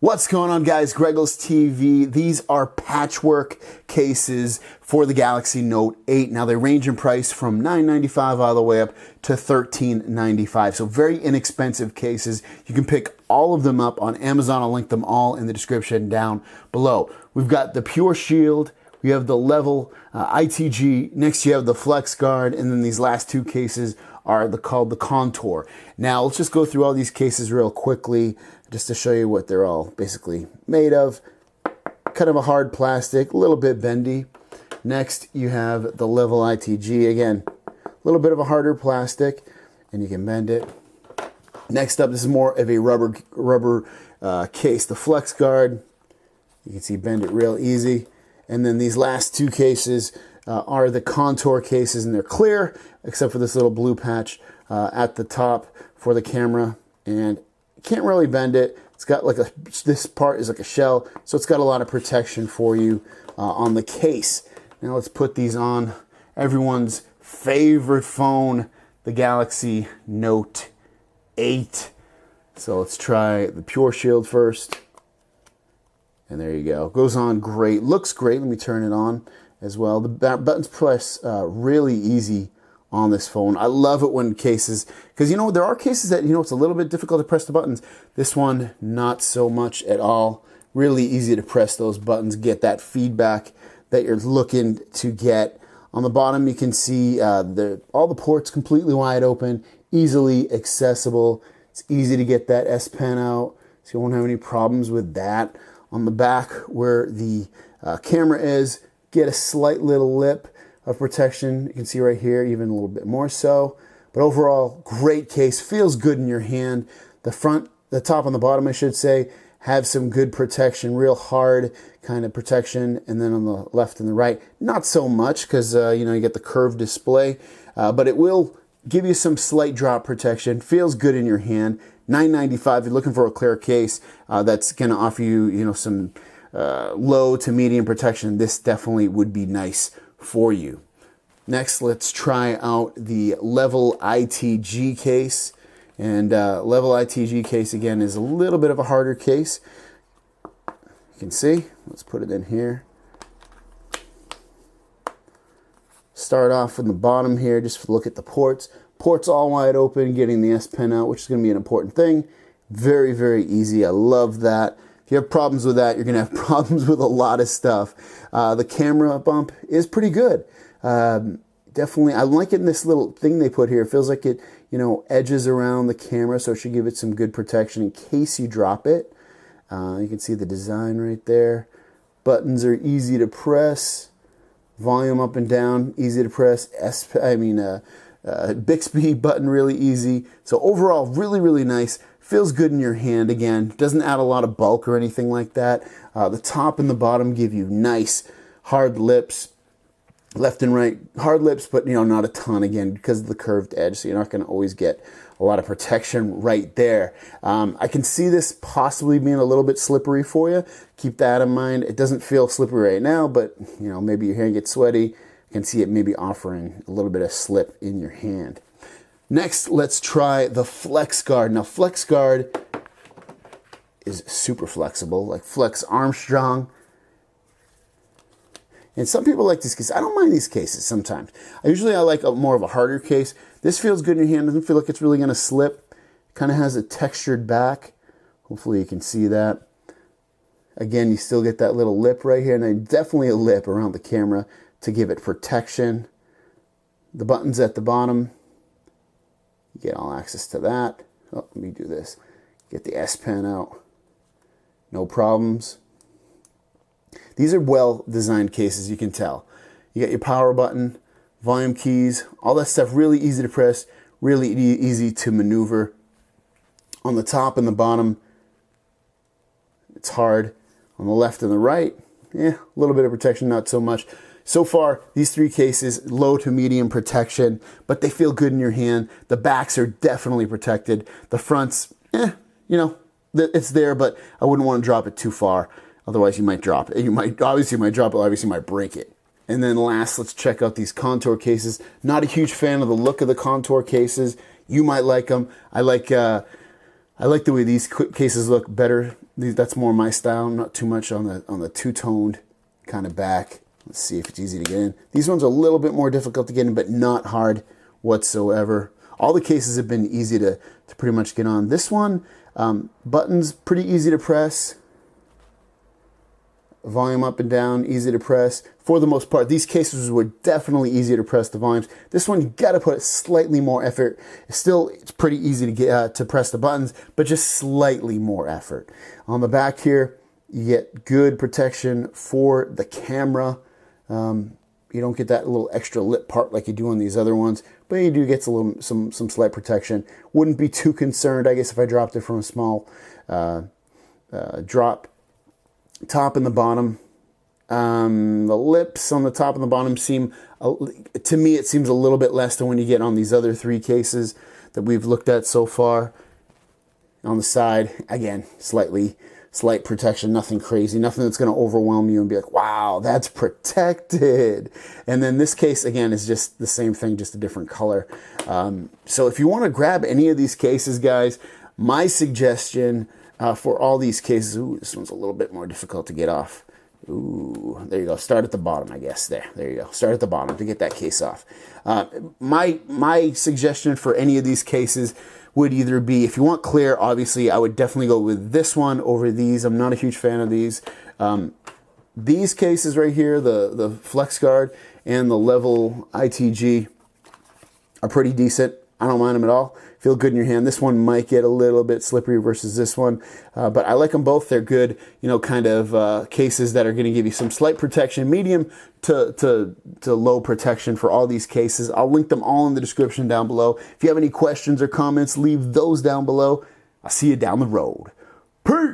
What's going on, guys? GregglesTV. These are patchwork cases for the Galaxy Note 8. Now, they range in price from $9.95 all the way up to $13.95. So very inexpensive cases. You can pick all of them up on Amazon. I'll link them all in the description down below. We've got the Pure Shield. We have the Level ITG. Next, you have the Flexguard. And then these last two cases are called the Contour. Now, let's just go through all these cases real quickly just to show you what they're all basically made of. Kind of a hard plastic, a little bit bendy. Next, you have the Level ITG. Again, a little bit of a harder plastic, and you can bend it. Next up, this is more of a rubber case. The Flexguard, you can see bend it real easy. And then these last two cases are the Contour cases, and they're clear, except for this little blue patch at the top for the camera. And you can't really bend it. It's got like this part is like a shell, so it's got a lot of protection for you on the case. Now let's put these on everyone's favorite phone, the Galaxy Note 8. So let's try the Pure Shield first. And there you go. Goes on great. Looks great. Let me turn it on as well. The buttons press really easy on this phone. I love it when cases, because you know, there are cases that, you know, it's a little bit difficult to press the buttons. This one, not so much at all. Really easy to press those buttons, get that feedback that you're looking to get. On the bottom, you can see all the ports completely wide open, easily accessible. It's easy to get that S Pen out, so you won't have any problems with that. On the back, where the camera is, get a slight little lip of protection. You can see right here, even a little bit more so. But overall, great case. Feels good in your hand. The front, the top and the bottom, I should say, have some good protection, real hard kind of protection. And then on the left and the right, not so much, because you know, you get the curved display. But it will give you some slight drop protection. Feels good in your hand. $9.95. If you're looking for a clear case that's going to offer you, you know, some low to medium protection, this definitely would be nice for you. Next, let's try out the Level ITG case. And Level ITG case, again, is a little bit of a harder case. You can see. Let's put it in here. Start off from the bottom here, just look at the ports. Ports all wide open, getting the S Pen out, which is going to be an important thing. Very, very easy. I love that. If you have problems with that, you're going to have problems with a lot of stuff. The camera bump is pretty good. Definitely, I'm liking this little thing they put here. It feels like it, you know, edges around the camera, so it should give it some good protection in case you drop it. You can see the design right there. Buttons are easy to press. Volume up and down, easy to press. Bixby button, really easy. So overall, really, really nice. Feels good in your hand. Again, doesn't add a lot of bulk or anything like that. The top and the bottom give you nice hard lips. Left and right, hard lips, but, you know, not a ton, again, because of the curved edge. So you're not going to always get a lot of protection right there. I can see this possibly being a little bit slippery for you. Keep that in mind. It doesn't feel slippery right now, but, you know, maybe your hand gets sweaty. You can see it maybe offering a little bit of slip in your hand. Next, let's try the Flexguard. Now, Flexguard is super flexible, like Flex Armstrong. And some people like this case. I don't mind these cases sometimes. I like more of a harder case. This feels good in your hand. Doesn't feel like it's really going to slip. Kind of has a textured back. Hopefully you can see that. Again, you still get that little lip right here, and definitely a lip around the camera to give it protection. The buttons at the bottom, you get all access to that. Oh, let me do this. Get the S Pen out. No problems. These are well-designed cases, you can tell. You got your power button, volume keys, all that stuff really easy to press, really easy to maneuver. On the top and the bottom, it's hard. On the left and the right, a little bit of protection, not so much. So far, these three cases, low to medium protection, but they feel good in your hand. The backs are definitely protected. The fronts, you know, it's there, but I wouldn't want to drop it too far. Otherwise, you might drop it. Obviously, you might drop it. Obviously, you might break it. And then last, let's check out these Contour cases. Not a huge fan of the look of the Contour cases. You might like them. I like the way these cases look better That's more my style, not too much on the two-toned kind of back. Let's see if it's easy to get in. These ones are a little bit more difficult to get in, but not hard whatsoever. All the cases have been easy to pretty much get on. This one, buttons pretty easy to press. Volume up and down, easy to press. For the most part, these cases were definitely easy to press the volumes. This one, you gotta put slightly more effort. Still, it's pretty easy to get to press the buttons, but just slightly more effort. On the back here, you get good protection for the camera. You don't get that little extra lip part like you do on these other ones, but you do get some slight protection. Wouldn't be too concerned, I guess, if I dropped it from a small drop. Top and the bottom. The lips on the top and the bottom seem, to me, it seems a little bit less than when you get on these other three cases that we've looked at so far. On the side, again, slight protection, nothing crazy, nothing that's going to overwhelm you and be like, wow, that's protected. And then this case, again, is just the same thing, just a different color. So if you want to grab any of these cases, guys, my suggestion for all these cases, ooh, this one's a little bit more difficult to get off. Ooh, there you go. Start at the bottom, I guess. There you go. Start at the bottom to get that case off. My suggestion for any of these cases would either be, if you want clear, obviously, I would definitely go with this one over these. I'm not a huge fan of these. These cases right here, the Flexguard and the Level ITG, are pretty decent. I don't mind them at all. Feel good in your hand. This one might get a little bit slippery versus this one, but I like them both. They're good, kind of cases that are going to give you some slight protection, medium to low protection for all these cases. I'll link them all in the description down below. If you have any questions or comments, leave those down below. I'll see you down the road. Peace!